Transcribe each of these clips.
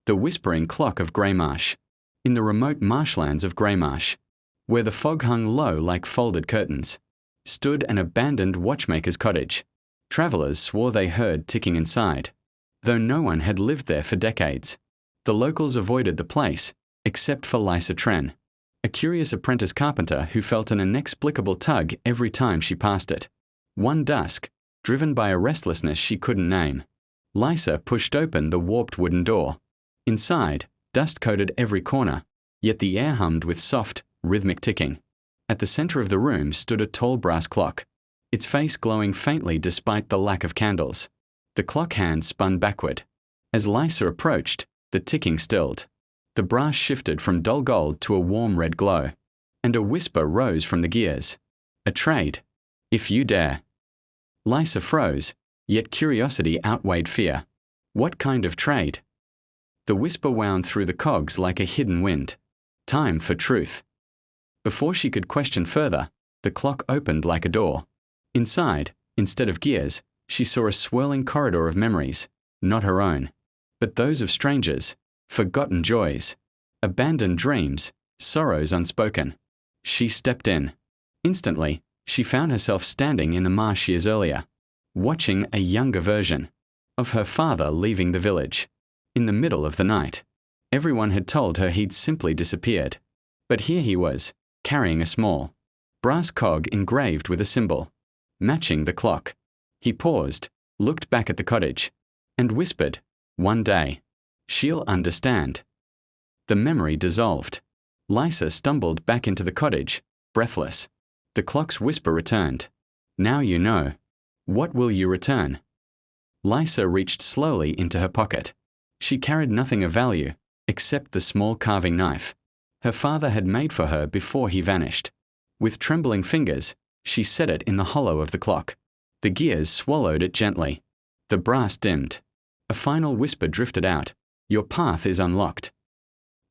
The whispering clock of Greymarsh. In the remote marshlands of Greymarsh, where the fog hung low like folded curtains, stood an abandoned watchmaker's cottage. Travellers swore they heard ticking inside, though no one had lived there for decades. The locals avoided the place, except for Lysa Tren, a curious apprentice carpenter who felt an inexplicable tug every time she passed it. One dusk, driven by a restlessness she couldn't name, Lysa pushed open the warped wooden door. Inside, dust coated every corner, yet the air hummed with soft, rhythmic ticking. At the center of the room stood a tall brass clock, its face glowing faintly despite the lack of candles. The clock hand spun backward. As Lysa approached, the ticking stilled. The brass shifted from dull gold to a warm red glow, and a whisper rose from the gears. A trade, if you dare. Lysa froze, yet curiosity outweighed fear. What kind of trade? The whisper wound through the cogs like a hidden wind. Time for truth. Before she could question further, the clock opened like a door. Inside, instead of gears, she saw a swirling corridor of memories, not her own, but those of strangers, forgotten joys, abandoned dreams, sorrows unspoken. She stepped in. Instantly, she found herself standing in the marsh years earlier, watching a younger version of her father leaving the village. In the middle of the night, everyone had told her he'd simply disappeared. But here he was, carrying a small brass cog engraved with a symbol, matching the clock. He paused, looked back at the cottage, and whispered, "One day, she'll understand." The memory dissolved. Lysa stumbled back into the cottage, breathless. The clock's whisper returned. "Now you know. What will you return?" Lysa reached slowly into her pocket. She carried nothing of value, except the small carving knife her father had made for her before he vanished. With trembling fingers, she set it in the hollow of the clock. The gears swallowed it gently. The brass dimmed. A final whisper drifted out. "Your path is unlocked."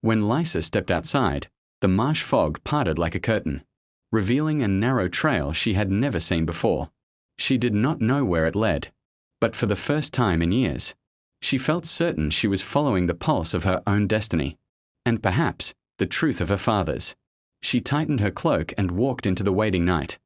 When Lysa stepped outside, the marsh fog parted like a curtain, revealing a narrow trail she had never seen before. She did not know where it led, but for the first time in years, she felt certain she was following the pulse of her own destiny, and perhaps the truth of her father's. She tightened her cloak and walked into the waiting night.